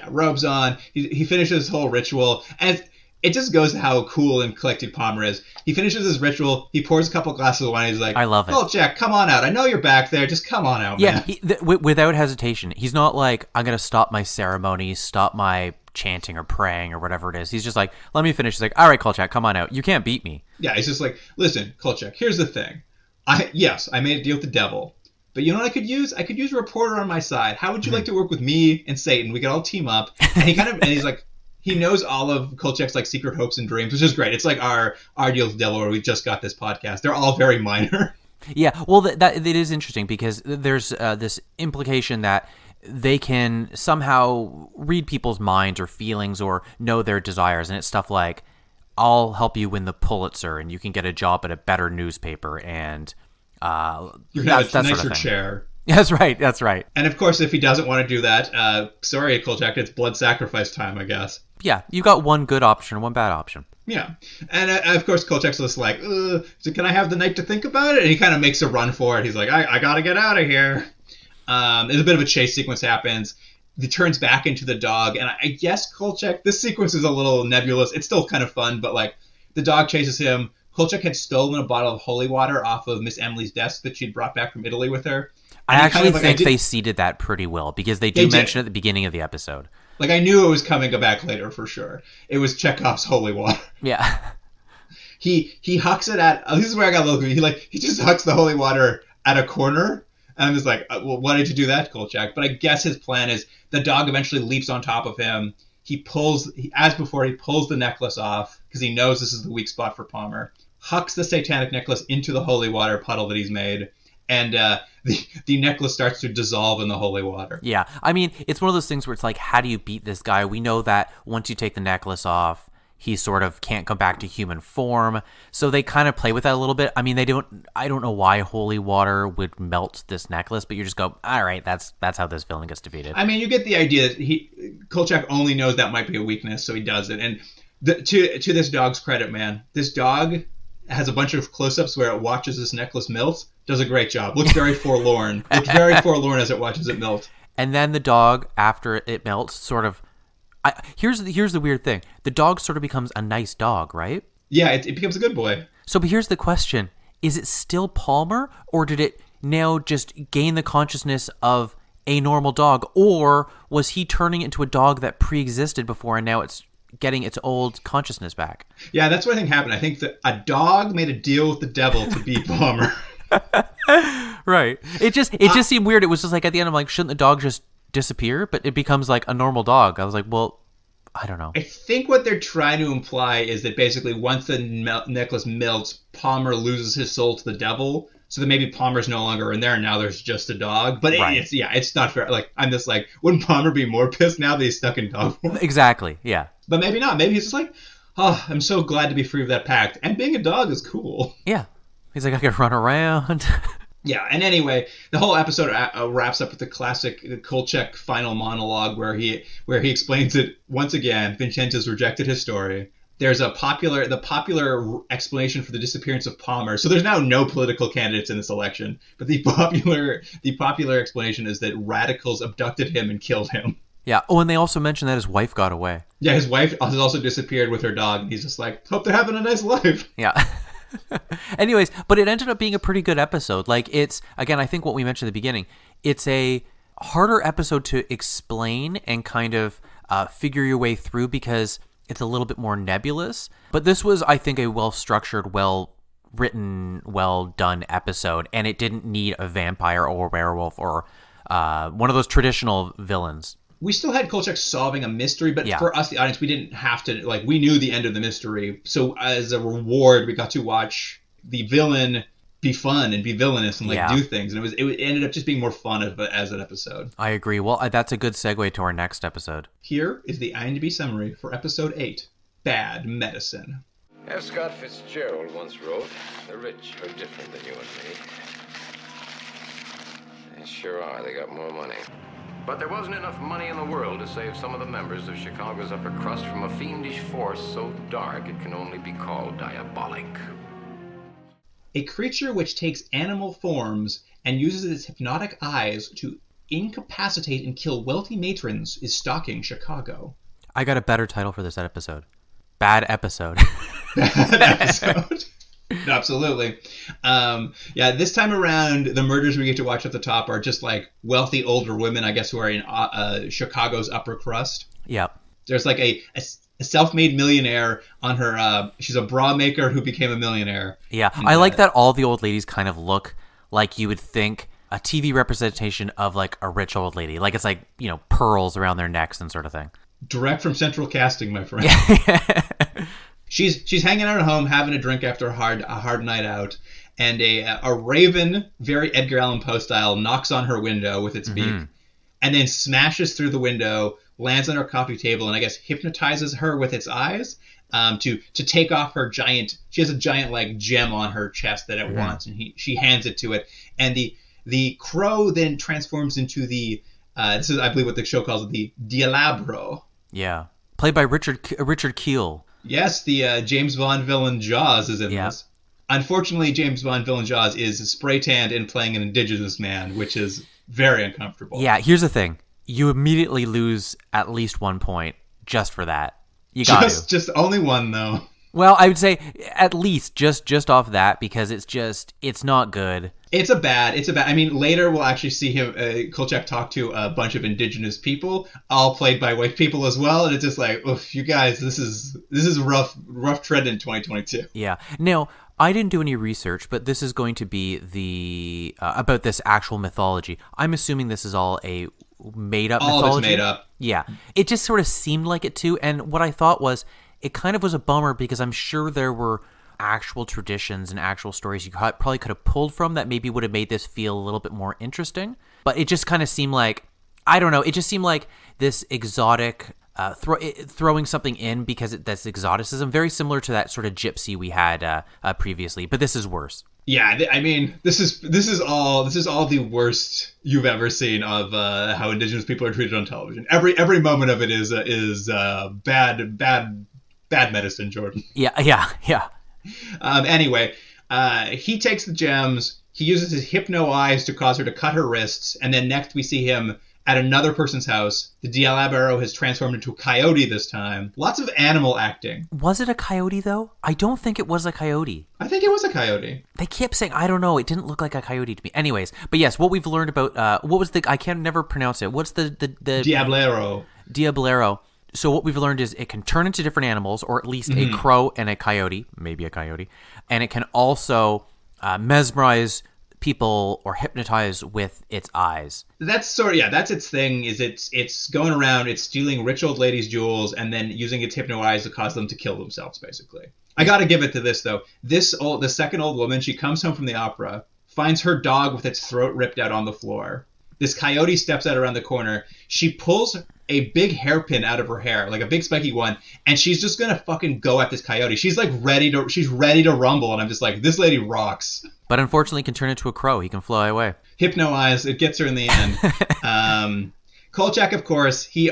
Robes on. He finishes his whole ritual, and it just goes to how cool and collected Palmer is. He finishes his ritual. He pours a couple glasses of wine. He's like, I love it. Kolchak, come on out. I know you're back there. Just come on out, man. Yeah, without hesitation. He's not like, I'm going to stop my ceremony, stop my chanting or praying or whatever it is. He's just like, let me finish. He's like, all right, Kolchak, come on out. You can't beat me. Yeah, he's just like, listen, Kolchak, here's the thing. I made a deal with the devil. But you know what I could use? I could use a reporter on my side. How would you like to work with me and Satan? We could all team up. And he's like, he knows all of Kolchak's like secret hopes and dreams, which is great. It's like our deal with the devil where we just got this podcast. They're all very minor. Yeah, well, that it is interesting because there's this implication that they can somehow read people's minds or feelings or know their desires, and it's stuff like, I'll help you win the Pulitzer, and you can get a job at a better newspaper, and you're gonna have a nicer chair. That's right. And of course, if he doesn't want to do that, sorry, Kolchak, it's blood sacrifice time, I guess. Yeah, you got one good option and one bad option. Yeah, and of course, Kolchak's just like, so can I have the night to think about it? And he kind of makes a run for it. He's like, I gotta get out of here. There's a bit of a chase sequence happens. He turns back into the dog, and I guess Kolchak, this sequence is a little nebulous. It's still kind of fun, but like the dog chases him. Kolchak had stolen a bottle of holy water off of Miss Emily's desk that she'd brought back from Italy with her. I actually think they seeded that pretty well because they mention it at the beginning of the episode. Like, I knew it was coming back later for sure. It was Chekhov's holy water. Yeah. He hucks it at... this is where I got a little... He just hucks the holy water at a corner. And I'm just like, well, why did you do that, Kolchak? But I guess his plan is the dog eventually leaps on top of him. As before, he pulls the necklace off because he knows this is the weak spot for Palmer. Hucks the satanic necklace into the holy water puddle that he's made. And the necklace starts to dissolve in the holy water. Yeah. I mean, it's one of those things where it's like, how do you beat this guy? We know that once you take the necklace off, he sort of can't come back to human form. So they kind of play with that a little bit. I mean, I don't know why holy water would melt this necklace, but you just go, all right, that's how this villain gets defeated. I mean, you get the idea that Kolchak only knows that might be a weakness, so he does it. And to this dog's credit, man, this dog has a bunch of close-ups where it watches this necklace melt. Does a great job. Looks very forlorn. Looks very forlorn as it watches it melt. And then the dog, after it melts, sort of... Here's the weird thing. The dog sort of becomes a nice dog, right? Yeah, it becomes a good boy. So, but here's the question. Is it still Palmer, or did it now just gain the consciousness of a normal dog? Or was he turning into a dog that pre-existed before and now it's getting its old consciousness back? Yeah, that's what I think happened. I think that a dog made a deal with the devil to beat Palmer. Right. It just seemed weird. It was just like at the end, I'm like, shouldn't the dog just disappear? But it becomes like a normal dog. I was like, well, I don't know. I think what they're trying to imply is that basically once the necklace melts, Palmer loses his soul to the devil. So that maybe Palmer's no longer in there, and now there's just a dog. But right. It's not fair. Like, I'm just like, wouldn't Palmer be more pissed now that he's stuck in dog form? Exactly. Yeah. But maybe not. Maybe he's just like, oh, I'm so glad to be free of that pact. And being a dog is cool. Yeah. He's like, I could run around. Yeah, and anyway, the whole episode wraps up with the classic Kolchak final monologue where he explains it once again. Vincenzo's rejected his story. There's the popular explanation for the disappearance of Palmer. So there's now no political candidates in this election, but the popular explanation is that radicals abducted him and killed him. Yeah. Oh, and they also mentioned that his wife got away. Yeah, his wife has also disappeared with her dog. And he's just like, hope they're having a nice life. Yeah. Anyways, but it ended up being a pretty good episode. Like, it's, again, I think what we mentioned at the beginning, it's a harder episode to explain and kind of figure your way through because it's a little bit more nebulous. But this was, I think, a well-structured, well-written, well-done episode, and it didn't need a vampire or a werewolf or one of those traditional villains. We still had Kolchak solving a mystery, but for us, the audience, we didn't have to, like, we knew the end of the mystery. So as a reward, we got to watch the villain be fun and be villainous and, do things. And it ended up just being more fun as an episode. I agree. Well, that's a good segue to our next episode. Here is the IMDb summary for episode 8, bad medicine. As Scott Fitzgerald once wrote, the rich are different than you and me. They sure are. They got more money. But there wasn't enough money in the world to save some of the members of Chicago's upper crust from a fiendish force so dark it can only be called diabolic. A creature which takes animal forms and uses its hypnotic eyes to incapacitate and kill wealthy matrons is stalking Chicago. I got a better title for this episode. Bad episode. Bad episode. Absolutely. This time around, the murders we get to watch at the top are just like wealthy older women, I guess, who are in Chicago's upper crust. Yep. There's like a self-made millionaire on her. She's a bra maker who became a millionaire. Yeah, I like that all the old ladies kind of look like you would think a TV representation of like a rich old lady. Like it's like, you know, pearls around their necks and sort of thing. Direct from Central Casting, my friend. She's hanging out at home, having a drink after a hard night out, and a raven, very Edgar Allan Poe style, knocks on her window with its beak, and then smashes through the window, lands on her coffee table, and I guess hypnotizes her with its eyes to take off her giant. She has a giant like gem on her chest that it wants, and she hands it to it, and the crow then transforms into the this is I believe what the show calls it, the Dialabro. Yeah, played by Richard Keel. Yes, the James Bond villain Jaws is in this. Unfortunately, James Bond villain Jaws is spray tanned and playing an indigenous man, which is very uncomfortable. Yeah, here's the thing. You immediately lose at least 1 point just for that. You got to. Just only one, though. Well, I would say at least just off that, because it's not good. It's a bad. I mean, later we'll actually see him, Kolchak, talk to a bunch of indigenous people, all played by white people as well, and it's just like, oof, you guys, this is rough tread in 2022. Yeah. Now, I didn't do any research, but this is going to be the about this actual mythology. I'm assuming this is all a made-up mythology. All of it's made up. Yeah. It just sort of seemed like it too, and what I thought was, it kind of was a bummer because I'm sure there were actual traditions and actual stories you probably could have pulled from that maybe would have made this feel a little bit more interesting. But it just kind of seemed like, I don't know, it just seemed like this exotic, throwing something in because that's exoticism, very similar to that sort of gypsy we had previously, but this is worse. Yeah, I mean, this is all the worst you've ever seen of how indigenous people are treated on television. Every moment of it is bad medicine, Jordan. Yeah. Anyway, he takes the gems. He uses his hypno eyes to cause her to cut her wrists, and then next we see him at another person's house. The Dialabro has transformed into a coyote this time. Lots of animal acting. Was it a coyote, though? I don't think it was a coyote. I think it was a coyote. They kept saying, I don't know, it didn't look like a coyote to me. Anyways, but yes, what we've learned about, what was I can never pronounce it. What's the Diablero. Diablero. So what we've learned is it can turn into different animals, or at least a crow and a coyote, maybe a coyote, and it can also mesmerize people or hypnotize with its eyes. That's its thing. Is it's going around, it's stealing rich old ladies' jewels and then using its hypno eyes to cause them to kill themselves, basically. I got to give it to this though. The second old woman, she comes home from the opera, finds her dog with its throat ripped out on the floor. This coyote steps out around the corner. She pulls a big hairpin out of her hair, like a big spiky one, and she's just gonna fucking go at this coyote. She's like ready to rumble, and I'm just like, this lady rocks. But unfortunately, can turn into a crow. He can fly away. Hypno eyes, it gets her in the end. Kolchak, of course, he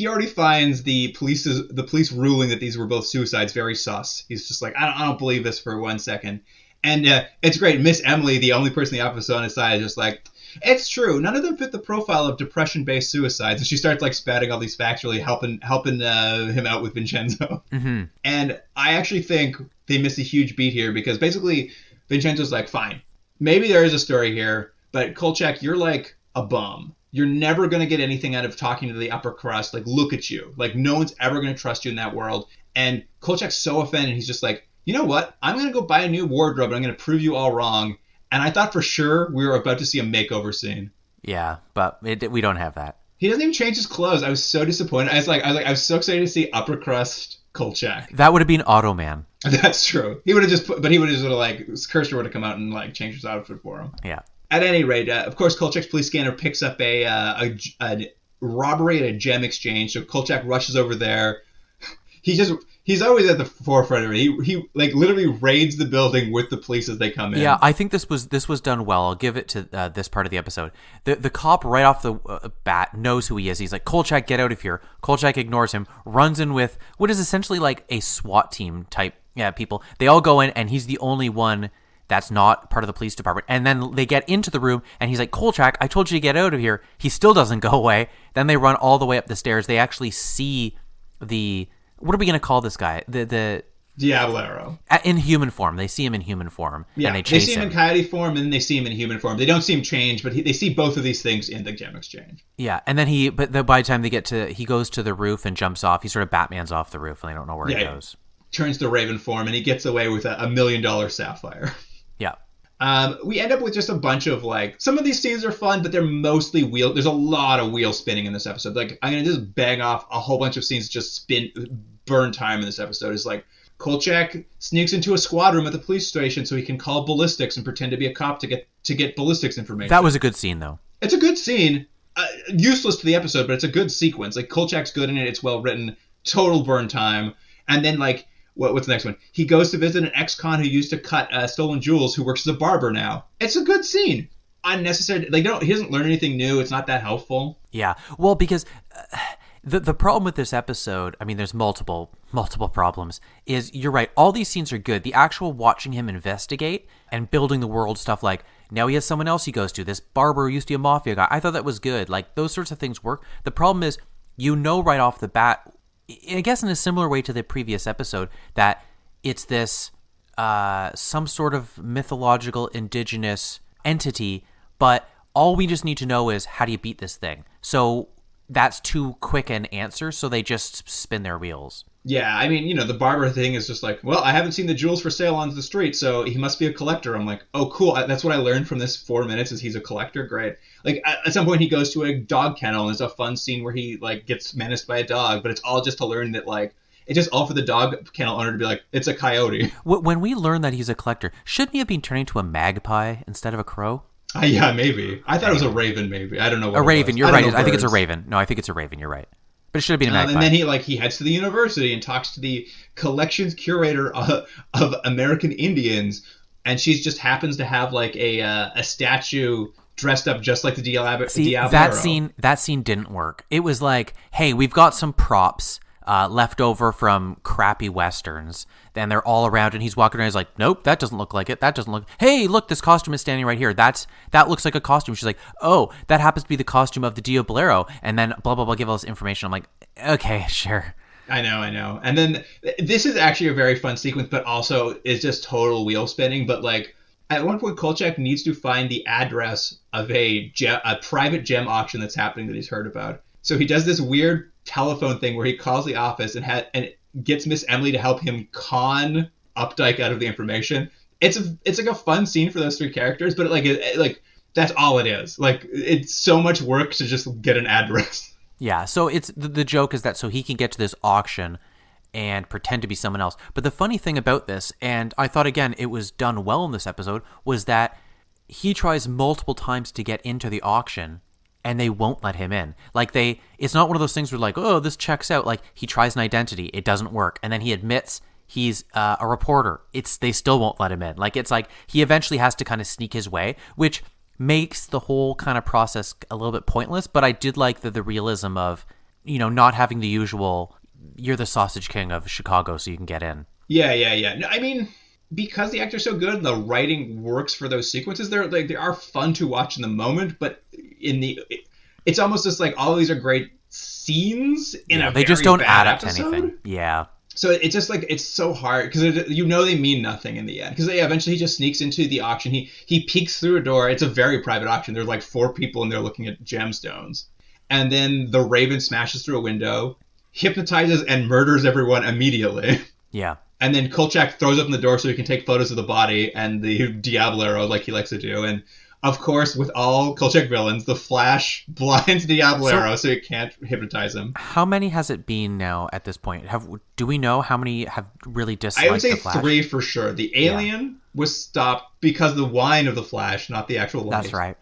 already finds the police ruling that these were both suicides very sus. He's just like, I don't believe this for 1 second. And it's great. Miss Emily, the only person in the office on his side, is just like, it's true. None of them fit the profile of depression-based suicides. And she starts like spouting all these facts, really helping him out with Vincenzo. Mm-hmm. And I actually think they miss a huge beat here because basically Vincenzo's like, fine, maybe there is a story here, but Kolchak, you're like a bum. You're never going to get anything out of talking to the upper crust. Like, look at you. Like, no one's ever going to trust you in that world. And Kolchak's so offended. He's just like, you know what? I'm going to go buy a new wardrobe and I'm going to prove you all wrong. And I thought for sure we were about to see a makeover scene. Yeah, but we don't have that. He doesn't even change his clothes. I was so disappointed. I was so excited to see upper crust Kolchak. That would have been Automan. That's true. He would have just like Kirsten would have come out and like changed his outfit for him. Yeah. At any rate, of course, Kolchak's police scanner picks up a robbery at a gem exchange. So Kolchak rushes over there. He He's always at the forefront of it. He like literally raids the building with the police as they come in. Yeah, I think this was done well. I'll give it to this part of the episode. The cop right off the bat knows who he is. He's like, Kolchak, get out of here. Kolchak ignores him, runs in with what is essentially like a SWAT team type people. They all go in, and he's the only one that's not part of the police department. And then they get into the room, and he's like, Kolchak, I told you to get out of here. He still doesn't go away. Then they run all the way up the stairs. They actually see the... What are we going to call this guy? The Diablero. In human form. They see him in human form. Yeah, and they chase see him him in coyote form, and then they see him in human form. They don't see him change, but they see both of these things in the gem exchange. Yeah, and then by the time they get to... He goes to the roof and jumps off. He sort of Batmans off the roof, and they don't know where he goes. Turns to Raven form, and he gets away with a $1 million sapphire. Yeah. We end up with just a bunch of, like... Some of these scenes are fun, but they're mostly wheel... There's a lot of wheel spinning in this episode. Like, I'm going to just bang off a whole bunch of scenes just burn time in this episode. Is like Kolchak sneaks into a squad room at the police station so he can call ballistics and pretend to be a cop to get ballistics information. That was a good scene, though. It's a good scene. Useless to the episode, but it's a good sequence. Like, Kolchak's good in it. It's well written. Total burn time. And then, like... What's the next one? He goes to visit an ex-con who used to cut stolen jewels, who works as a barber now. It's a good scene. Unnecessary. Like, he doesn't learn anything new. It's not that helpful. Yeah. Well, because the problem with this episode, I mean, there's multiple problems, is you're right. All these scenes are good. The actual watching him investigate and building the world stuff, like now he has someone else he goes to. This barber who used to be a mafia guy. I thought that was good. Like, those sorts of things work. The problem is, right off the bat, I guess in a similar way to the previous episode, that it's this some sort of mythological indigenous entity, but all we just need to know is, how do you beat this thing? So that's too quick an answer, so they just spin their wheels. Yeah, I mean, the barber thing is just like, well, I haven't seen the jewels for sale on the street, so he must be a collector. I'm like, oh, cool. That's what I learned from this 4 minutes is he's a collector. Great. Like, at some point he goes to a dog kennel, and there's a fun scene where he, like, gets menaced by a dog, but it's all just to learn that, like, it's just all for the dog kennel owner to be like, it's a coyote. When we learn that he's a collector, shouldn't he have been turning to a magpie instead of a crow? Yeah, maybe. I thought it was a raven, maybe. I don't know what a raven, you're right. I think it's a birds. raven. No, I think it's a raven, you're right. But it should have been a magpie. And then he heads to the university and talks to the collections curator of American Indians, and she just happens to have like a statue dressed up just like the Diablero. See, that scene didn't work. It was like, hey, we've got some props left over from crappy westerns, then they're all around, and he's walking around. He's like, nope, that doesn't look like it. That doesn't look. Hey, look, this costume is standing right here. That looks like a costume. She's like, oh, that happens to be the costume of the Diablero, and then blah blah blah. Give all this information. I'm like, okay, sure. I know. And then this is actually a very fun sequence, but also is just total wheel spinning. But like, at one point, Kolchak needs to find the address of a private gem auction that's happening that he's heard about. So he does this weird telephone thing where he calls the office and gets Miss Emily to help him con Updike out of the information. It's like a fun scene for those three characters, but like that's all it is. Like, it's so much work to just get an address. Yeah, so it's the joke is that so he can get to this auction and pretend to be someone else. But the funny thing about this, and I thought again it was done well in this episode, was that he tries multiple times to get into the auction and they won't let him in. Like, it's not one of those things where like, oh, this checks out. Like, he tries an identity, it doesn't work, and then he admits he's a reporter. They still won't let him in. Like, it's like he eventually has to kind of sneak his way, which makes the whole kind of process a little bit pointless. But I did like the realism of, not having the usual, you're the sausage king of Chicago, so you can get in. Yeah. No, I mean, because the actor's so good and the writing works for those sequences, they are fun to watch in the moment, but it's almost just like all of these are great scenes in a they just very don't bad add up episode. to anything. Yeah. So it's just like, it's so hard because they mean nothing in the end. Because eventually he just sneaks into the auction. He peeks through a door. It's a very private auction. There's like 4 people in there looking at gemstones. And then the Raven smashes through a window, hypnotizes and murders everyone immediately. Yeah. And then Kolchak throws open the door so he can take photos of the body and the Diablero like he likes to do. And of course, with all Kolchak villains, the Flash blinds Diablero so he can't hypnotize him. How many has it been now at this point? Do we know how many have really disliked I would say the Flash? 3 for sure. The Alien, was stopped because of the whine of the Flash, not the actual light. That's right.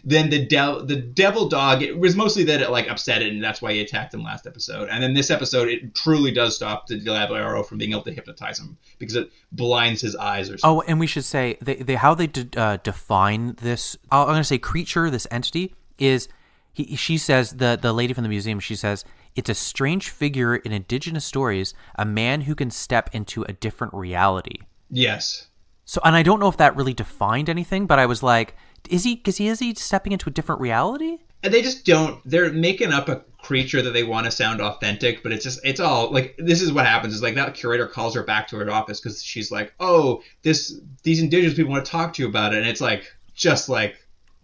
Then the devil dog, it was mostly that it like upset it, and that's why he attacked him last episode. And then this episode, it truly does stop the Diablo from being able to hypnotize him because it blinds his eyes or something. Oh, and we should say how they define this. I'm going to say creature, this entity is. She says the lady from the museum. She says it's a strange figure in indigenous stories, a man who can step into a different reality. Yes. So, and I don't know if that really defined anything, but I was like, is he stepping into a different reality? And they just don't. They're making up a creature that they want to sound authentic, but it's all like, this is what happens. Is like that curator calls her back to her office because she's like, oh, these indigenous people want to talk to you about it, and it's like just like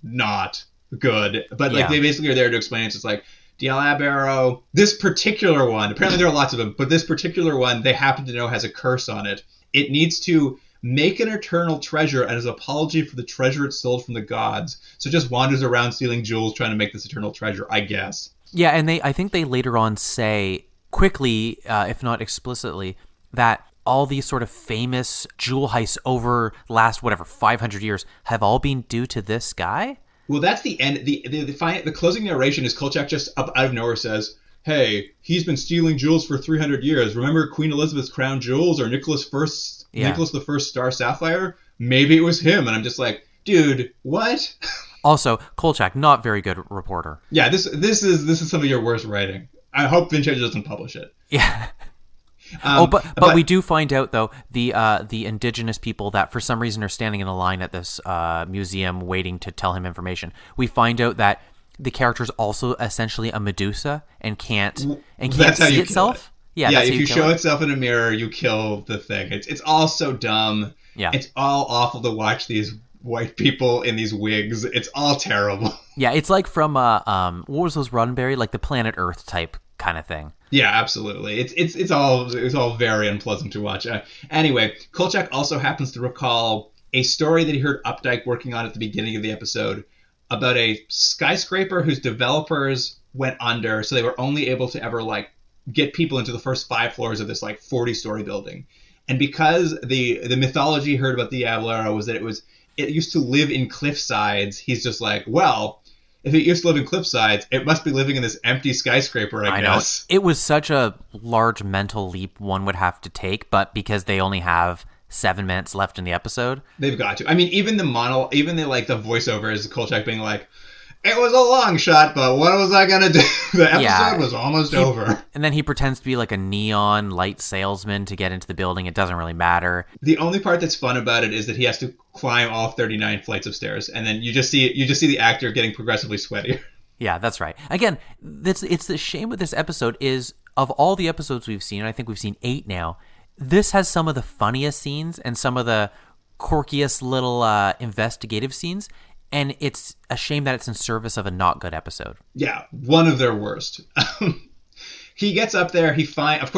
not good. But like they basically are there to explain it. So it's like Diablo, this particular one. Apparently there are lots of them, but this particular one they happen to know has a curse on it. It needs to make an eternal treasure as an apology for the treasure it stole from the gods. So it just wanders around stealing jewels trying to make this eternal treasure, I guess. Yeah, and I think they later on say quickly, if not explicitly, that all these sort of famous jewel heists over the last, 500 years have all been due to this guy? Well, that's the end. The closing narration is Kolchak just up out of nowhere says, hey, he's been stealing jewels for 300 years. Remember Queen Elizabeth's crown jewels or Nicholas the First Star Sapphire? Maybe it was him. And I'm just like, dude, what? Also, Kolchak, not very good reporter. Yeah, this is some of your worst writing. I hope Vincenzo doesn't publish it. Yeah. But we do find out though the indigenous people that for some reason are standing in a line at this museum waiting to tell him information. We find out that the character is also essentially a Medusa and can't see itself. Yeah, if you show itself in a mirror, you kill the thing. It's all so dumb. Yeah, it's all awful to watch these white people in these wigs. It's all terrible. Yeah, it's like from what was those Roddenberry, like the Planet Earth type kind of thing. Yeah, absolutely. It's all very unpleasant to watch. Anyway, Kolchak also happens to recall a story that he heard Updike working on at the beginning of the episode about a skyscraper whose developers went under, so they were only able to ever like get people into the first 5 floors of this like 40-story building. And because the mythology heard about the Diablo was that it used to live in cliff sides, he's just like, well, if it used to live in cliff sides, it must be living in this empty skyscraper, I guess. Know. It was such a large mental leap one would have to take, but because they only have 7 minutes left in the episode, they've got to. I mean, even the voiceover is Kolchak being like, it was a long shot, but what was I going to do? The episode was almost over. And then he pretends to be like a neon light salesman to get into the building. It doesn't really matter. The only part that's fun about it is that he has to climb all 39 flights of stairs, and then you just see the actor getting progressively sweatier. Yeah, that's right. Again, it's the shame with this episode is of all the episodes we've seen, and I think we've seen 8 now, this has some of the funniest scenes and some of the quirkiest little investigative scenes. And it's a shame that it's in service of a not good episode. Yeah, one of their worst. He gets up there. He finds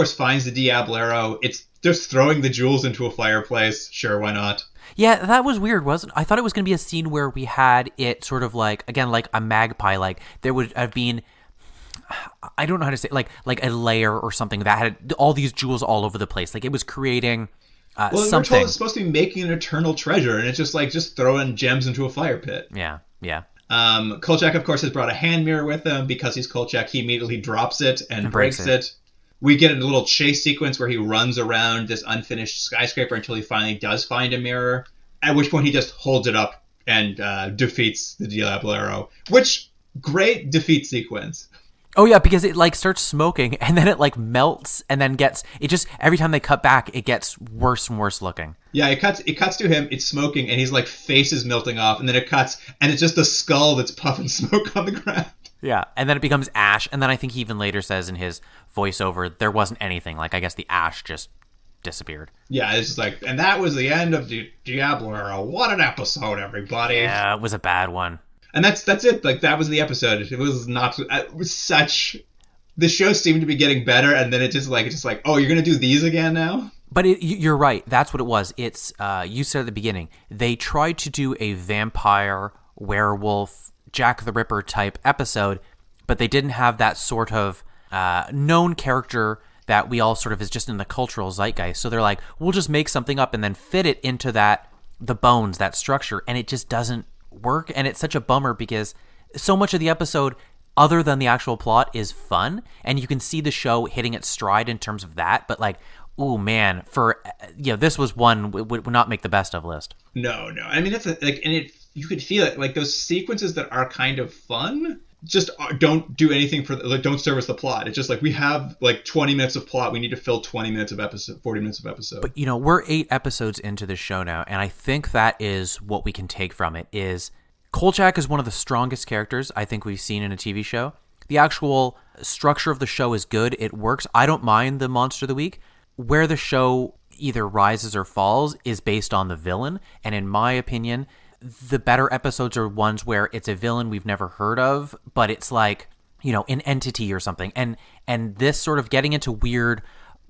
the Diablero. It's just throwing the jewels into a fireplace. Sure, why not? Yeah, that was weird, wasn't it? I thought it was going to be a scene where we had it sort of like, again, like a magpie. Like there would have been, I don't know how to say, like a layer or something that had all these jewels all over the place. Like it was creating... Well, we're told it's supposed to be making an eternal treasure, and it's just throwing gems into a fire pit. Yeah. Kolchak, of course, has brought a hand mirror with him. Because he's Kolchak, he immediately drops it and breaks it. We get a little chase sequence where he runs around this unfinished skyscraper until he finally does find a mirror, at which point he just holds it up and defeats the Diablero. Which, great defeat sequence. Oh yeah, because it like starts smoking and then it like melts and then every time they cut back, it gets worse and worse looking. Yeah, it cuts to him, it's smoking, and he's like face is melting off, and then it cuts and it's just a skull that's puffing smoke on the ground. Yeah, and then it becomes ash, and then I think he even later says in his voiceover there wasn't anything. Like I guess the ash just disappeared. Yeah, it's just like, and that was the end of Diablero. What an episode, everybody. Yeah, it was a bad one. And that's it. Like that was the episode. It was not. It was such. The show seemed to be getting better, and then it's just like, oh, you're gonna do these again now. But you're right. That's what it was. It's you said at the beginning they tried to do a vampire, werewolf, Jack the Ripper type episode, but they didn't have that sort of known character that we all sort of is just in the cultural zeitgeist. So they're like, we'll just make something up and then fit it into that the bones, that structure, and it just doesn't work. And it's such a bummer because so much of the episode, other than the actual plot, is fun, and you can see the show hitting its stride in terms of that. But like, oh man, this was one would not make the best of list. No. I mean, you could feel it. Like those sequences that are kind of fun just don't do anything don't service the plot. It's just like we have like 20 minutes of plot. We need to fill 20 minutes of episode, 40 minutes of episode. But we're 8 episodes into the show now, and I think that is what we can take from it is Kolchak is one of the strongest characters I think we've seen in a TV show. The actual structure of the show is good. It works. I don't mind the Monster of the Week. Where the show either rises or falls is based on the villain, and in my opinion, the better episodes are ones where it's a villain we've never heard of, but it's like, an entity or something. And this sort of getting into weird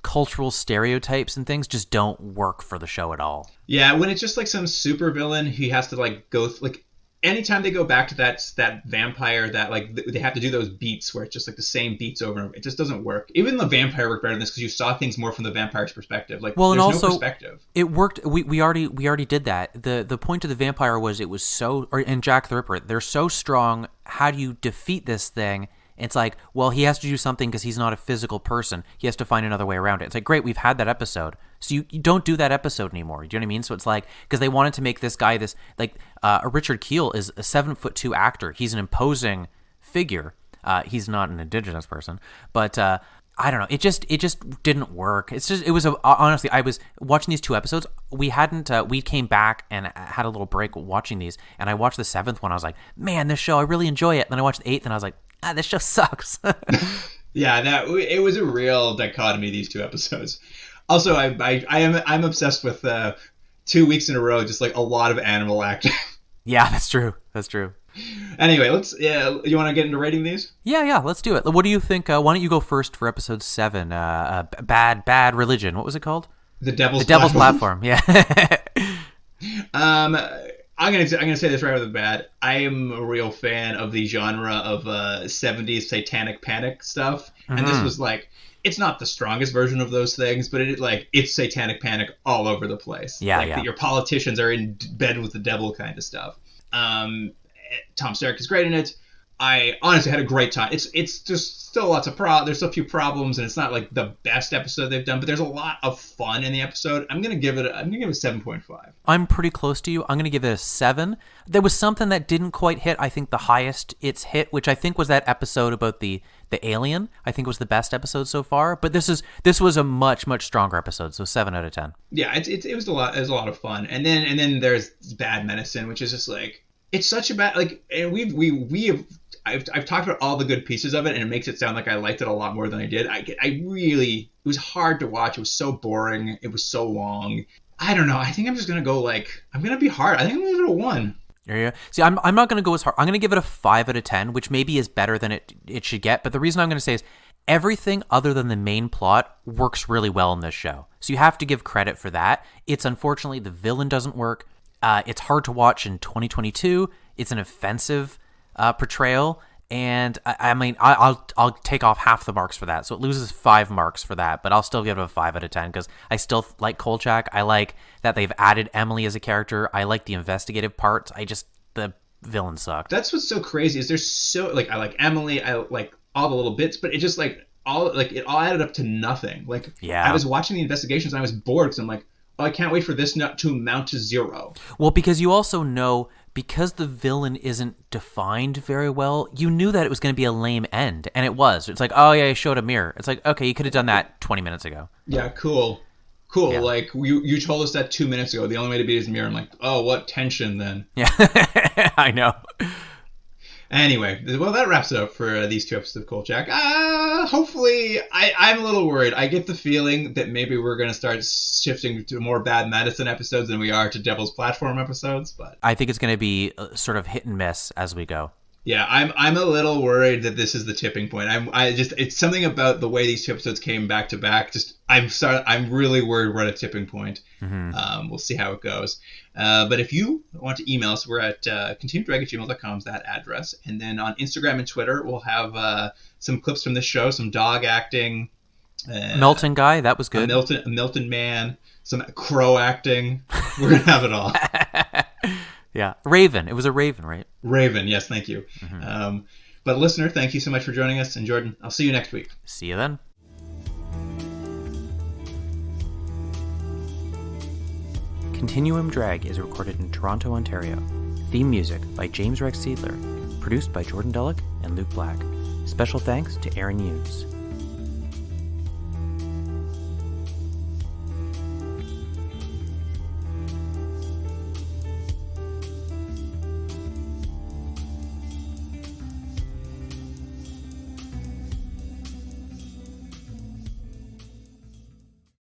cultural stereotypes and things just don't work for the show at all. Yeah, when it's just like some super villain, he has to like go like anytime they go back to that vampire, that like they have to do those beats where it's just like the same beats over and over. It just doesn't work. Even the vampire worked better than this because you saw things more from the vampire's perspective. Like, well, and there's also, no perspective. It worked. We already did that. The point of the vampire was it was so, and Jack the Ripper, they're so strong. How do you defeat this thing? It's like, well, he has to do something because he's not a physical person. He has to find another way around it. It's like, great, we've had that episode. So you don't do that episode anymore. Do you know what I mean? So it's like, because they wanted to make this guy this, like, Richard Kiel is a 7'2" actor. He's an imposing figure. He's not an indigenous person, but I don't know. It just didn't work. Honestly, I was watching these 2 episodes. We came back and had a little break watching these, and I watched the 7th one. I was like, man, this show, I really enjoy it. And then I watched the 8th and I was like, this show sucks. Yeah, it was a real dichotomy, these 2 episodes. Also, I'm obsessed with 2 weeks in a row, just like a lot of animal acting. Yeah, that's true. Anyway, you want to get into rating these? Yeah, let's do it. What do you think? Why don't you go first for episode 7? Bad religion. What was it called? The Devil's Platform. Yeah. I'm gonna say this right off the bat. I am a real fan of the genre of 70s satanic panic stuff, and this was like, it's not the strongest version of those things, but it's satanic panic all over the place. Yeah, that your politicians are in bed with the devil kind of stuff. Tom Selleck is great in it. I honestly had a great time. It's just still lots of there's a few problems, and it's not like the best episode they've done, but there's a lot of fun in the episode. I'm gonna give it a 7.5. I'm pretty close to you. I'm gonna give it a 7. There was something that didn't quite hit. I think the highest it's hit, which I think was that episode about the alien. I think was the best episode so far. But this was a much much stronger episode. So 7 out of 10. Yeah, it was a lot. It was a lot of fun. And then there's Bad Medicine, which is just like, it's such a bad, like, and I've talked about all the good pieces of it, and it makes it sound like I liked it a lot more than I did. It was hard to watch. It was so boring. It was so long. I don't know. I think I'm just going to go I'm going to be hard. I think I'm going to give it a 1. Yeah. See, I'm not going to go as hard. I'm going to give it a 5 out of 10, which maybe is better than it should get. But the reason I'm going to say is everything other than the main plot works really well in this show. So you have to give credit for that. It's unfortunately the villain doesn't work. It's hard to watch in 2022. It's an offensive portrayal, and I mean, I'll take off half the marks for that, so it loses 5 marks for that, but I'll still give it a 5 out of 10 because I still like Kolchak. I like that they've added Emily as a character. I like the investigative parts. The villain sucked. That's what's so crazy is there's so I like Emily. I like all the little bits, but it just it all added up to nothing. Yeah. I was watching the investigations and I was bored because I'm like, oh, I can't wait for this nut to amount to 0. Well, because you also know, because the villain isn't defined very well, you knew that it was going to be a lame end, and it was. It's like, oh yeah, he showed a mirror. It's like, okay, you could have done that 20 minutes ago. Yeah, cool. Yeah. Like, you told us that 2 minutes ago. The only way to beat his mirror. I'm like, oh, what tension then? Yeah, I know. Anyway, well, that wraps it up for these 2 episodes of Kolchak. Hopefully, I'm a little worried. I get the feeling that maybe we're going to start shifting to more Bad Medicine episodes than we are to Devil's Platform episodes. But I think it's going to be sort of hit and miss as we go. Yeah, I'm a little worried that this is the tipping point. It's something about the way these 2 episodes came back to back. I'm really worried we're at a tipping point. Mm-hmm. We'll see how it goes. But if you want to email us, we're at continuedrag@gmail.com is that address. And then on Instagram and Twitter, we'll have some clips from this show, some dog acting, Milton guy, that was good. A Milton man, some crow acting. We're going to have it all. Yeah. Raven. It was a raven, right? Raven, yes, thank you. But listener, thank you so much for joining us. And Jordan, I'll see you next week. See you then. Continuum Drag is recorded in Toronto, Ontario. Theme music by James Rex Seidler. Produced by Jordan Dullock and Luke Black. Special thanks to Aaron Hughes.